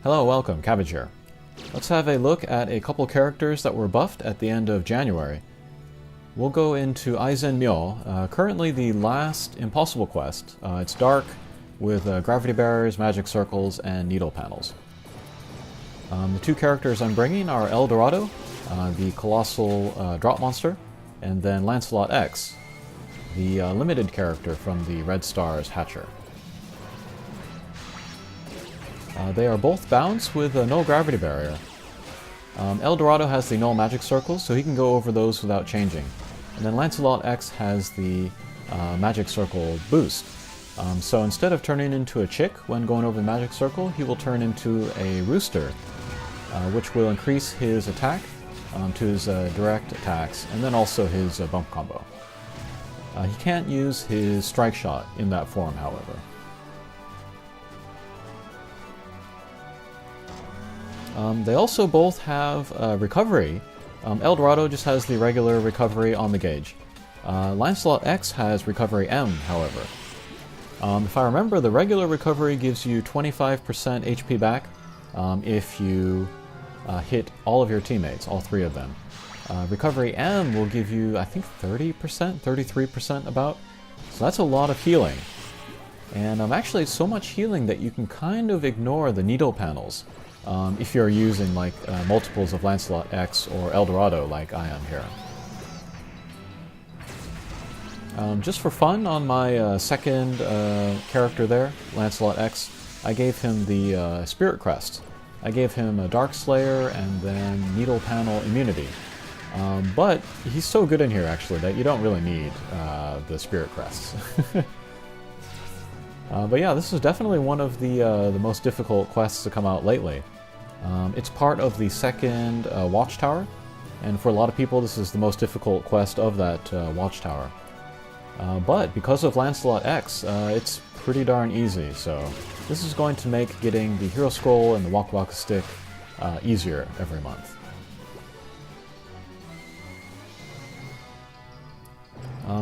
Hello, welcome, Cabbage here. Let's have a look at a couple characters that were buffed at the end of January. We'll go into Aizenmyou, currently the last impossible quest. It's dark, with gravity barriers, magic circles, and needle panels. The two characters I'm bringing are Dorado, the colossal drop monster, and then Lancelot X, the limited character from the Red Stars Hatcher. They are both bounds with a null gravity barrier. Dorado has the null magic circles, so he can go over those without changing. And then Lancelot X has the magic circle boost. So instead of turning into a chick when going over the magic circle, he will turn into a rooster, which will increase his attack to his direct attacks, and then also his bump combo. He can't use his strike shot in that form, however. They also both have recovery. Dorado just has the regular recovery on the gauge. Lancelot X has recovery M, however. If I remember, the regular recovery gives you 25% HP back if you hit all of your teammates, all three of them. Recovery M will give you, I think, 30%, 33% about. So that's a lot of healing. And actually so much healing that you can kind of ignore the needle panels. If you're using like multiples of Lancelot X or Dorado like I am here. Just for fun, on my second character there, Lancelot X, I gave him the Spirit Crest. I gave him a Dark Slayer and then Needle Panel immunity. But he's so good in here actually that you don't really need the Spirit Crests. But yeah, this is definitely one of the most difficult quests to come out lately. It's part of the second Watchtower, and for a lot of people this is the most difficult quest of that Watchtower. But because of Lancelot X, it's pretty darn easy, so this is going to make getting the Hero Scroll and the Waka Waka Stick easier every month.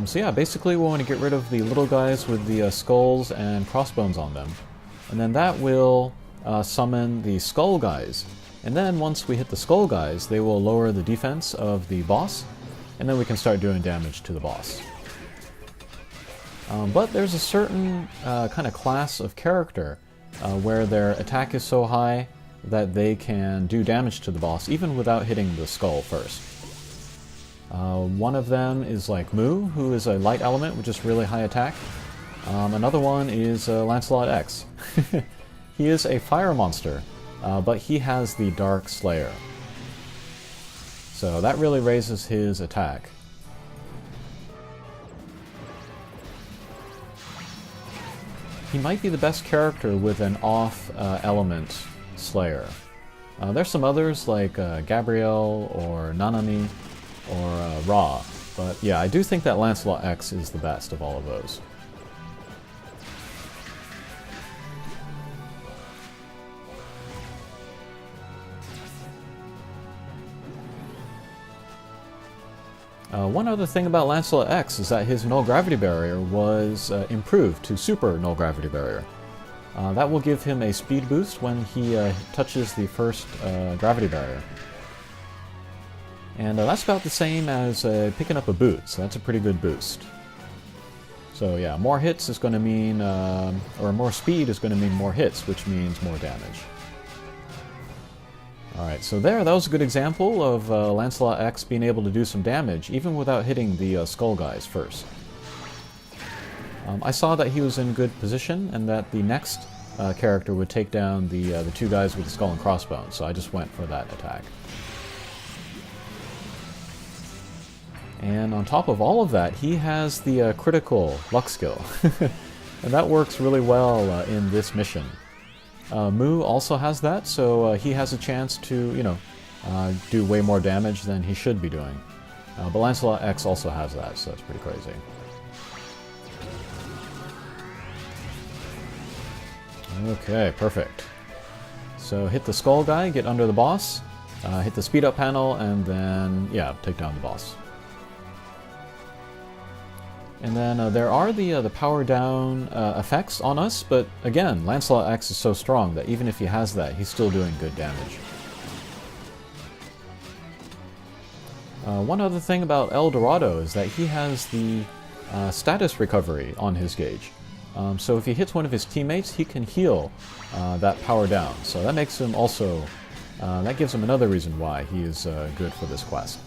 So yeah, basically we want to get rid of the little guys with the skulls and crossbones on them. And then that will summon the skull guys. And then once we hit the skull guys, they will lower the defense of the boss. And then we can start doing damage to the boss. But there's a certain kind of class of character where their attack is so high that they can do damage to the boss even without hitting the skull first. One of them is like Mu, who is a light element with just really high attack. Another one is Lancelot X. He is a fire monster, but he has the Dark Slayer. So that really raises his attack. He might be the best character with an off-element Slayer. There's some others like Gabrielle or Nanami or Ra, but yeah, I do think that Lancelot X is the best of all of those. One other thing about Lancelot X is that his null gravity barrier was improved to super null gravity barrier. That will give him a speed boost when he touches the first gravity barrier. And that's about the same as picking up a boot, so that's a pretty good boost. So yeah, more hits is going to mean, or more speed is going to mean more hits, which means more damage. Alright, so that was a good example of Lancelot X being able to do some damage, even without hitting the skull guys first. I saw that he was in good position, and that the next character would take down the two guys with the skull and crossbones, so I just went for that attack. And on top of all of that, he has the critical luck skill. And that works really well in this mission. Mu also has that, so he has a chance to, you know, do way more damage than he should be doing. But Lancelot X also has that, so it's pretty crazy. Okay, perfect. So hit the skull guy, get under the boss, hit the speed up panel, and then, yeah, take down the boss. And then there are the power down effects on us, but again, Lancelot X is so strong that even if he has that, he's still doing good damage. One other thing about El Dorado is that he has the status recovery on his gauge. So if he hits one of his teammates, he can heal that power down. So that makes him also, that gives him another reason why he is good for this quest.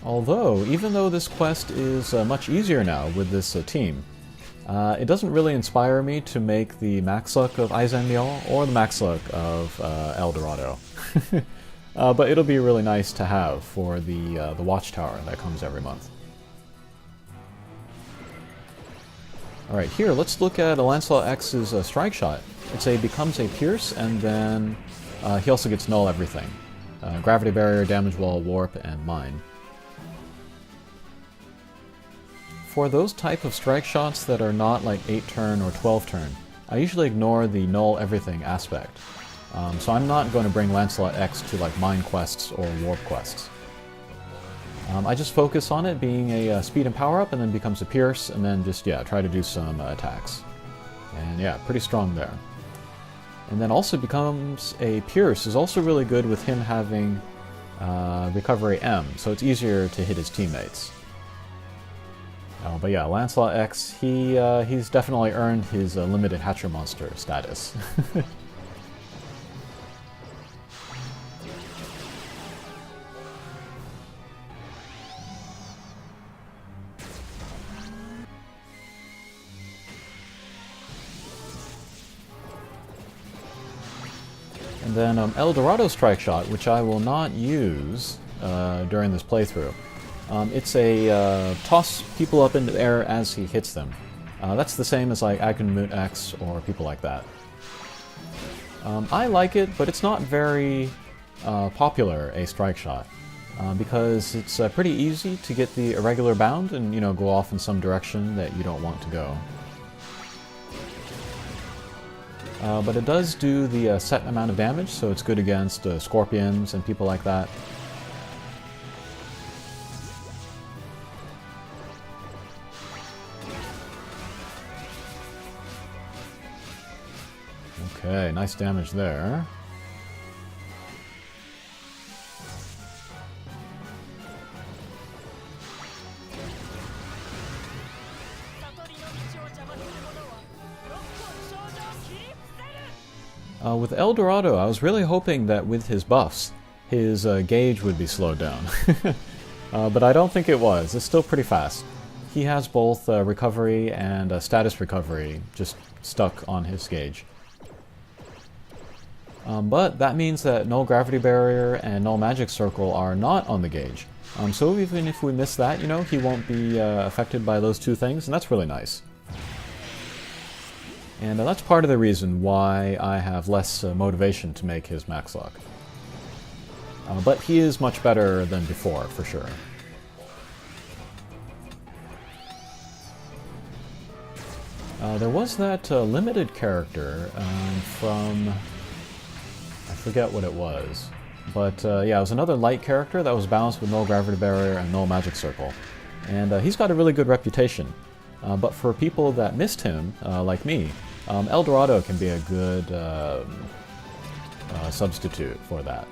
Although, even though this quest is much easier now with this team, it doesn't really inspire me to make the max luck of Aizenmyou or the max luck of El Dorado. But it'll be really nice to have for the watchtower that comes every month. Alright, here, let's look at Lancelot X's strike shot. Becomes a pierce, and then he also gets null everything. Gravity barrier, damage wall, warp, and mine. For those type of strike shots that are not like 8 turn or 12 turn, I usually ignore the null everything aspect. So I'm not going to bring Lancelot X to like mine quests or warp quests. I just focus on it being a speed and power up, and then becomes a pierce, and then just, yeah, try to do some attacks. And yeah, pretty strong there. And then also becomes a pierce is also really good with him having recovery M, so it's easier to hit his teammates. But yeah, Lancelot X, he's definitely earned his limited Hatcher Monster status. And then El Dorado Strike Shot, which I will not use during this playthrough. It's a toss people up into the air as he hits them. That's the same as like Aizenmyou X or people like that. I like it, but it's not very popular, a strike shot, because it's pretty easy to get the irregular bound and, you know, go off in some direction that you don't want to go. But it does do the set amount of damage, so it's good against scorpions and people like that. Okay, nice damage there. With El Dorado, I was really hoping that with his buffs, his gauge would be slowed down. But I don't think it was. It's still pretty fast. He has both recovery and status recovery just stuck on his gauge. But that means that Null Gravity Barrier and Null Magic Circle are not on the gauge. So even if we miss that, you know, he won't be affected by those two things, and that's really nice. And that's part of the reason why I have less motivation to make his max luck. But he is much better than before, for sure. There was that limited character from... I forget what it was. But yeah, it was another light character that was balanced with Null Gravity Barrier and Null Magic Circle. And he's got a really good reputation. But for people that missed him, like me, El Dorado can be a good substitute for that.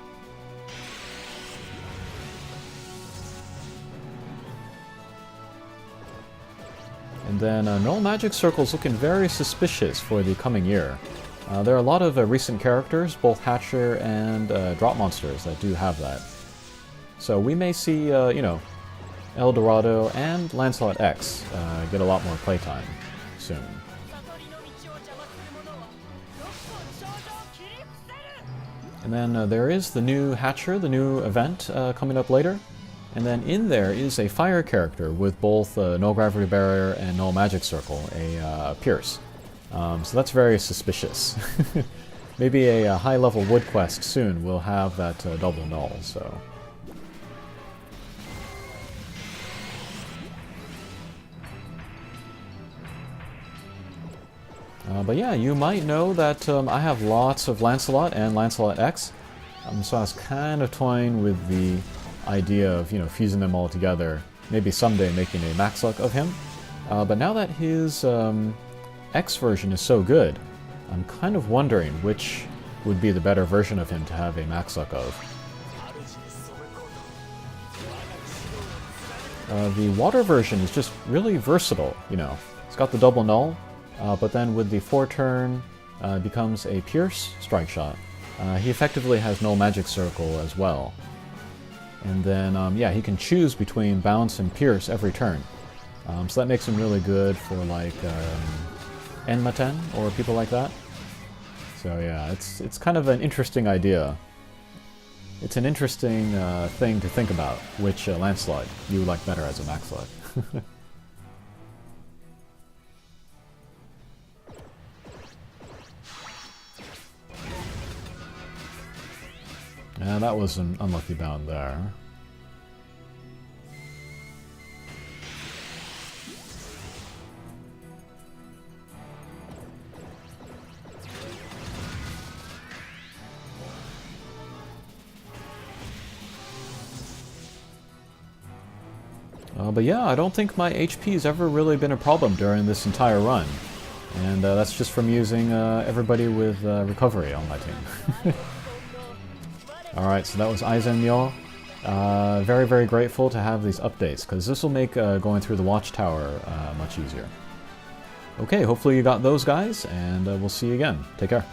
And then Null Magic Circle is looking very suspicious for the coming year. There are a lot of recent characters, both Hatcher and Drop Monsters, that do have that. So we may see, you know, El Dorado and Lancelot X get a lot more playtime soon. And then there is the new Hatcher, the new event coming up later. And then in there is a fire character with both Null Gravity Barrier and Null Magic Circle, a Pierce. So that's very suspicious. Maybe a high-level wood quest soon will have that double null, so... But yeah, you might know that I have lots of Lancelot and Lancelot X, so I was kind of toying with the idea of, fusing them all together, maybe someday making a max luck of him. But now that his X version is so good, I'm kind of wondering which would be the better version of him to have a max luck of. The water version is just really versatile, It's got the double null, but then with the 4-turn, becomes a Pierce strike shot. He effectively has null magic circle as well. And then, yeah, he can choose between bounce and Pierce every turn. So that makes him really good for, like, Enmaten or people like that. So yeah, it's kind of an interesting idea. It's an interesting thing to think about, which Lancelot you like better as a max luck. Yeah, that was an unlucky bound there. But yeah, I don't think my HP's ever really been a problem during this entire run. And that's just from using everybody with recovery on my team. Alright, so that was Aizenmyou. Very, very grateful to have these updates, because this will make going through the watchtower much easier. Okay, hopefully you got those guys, and we'll see you again. Take care.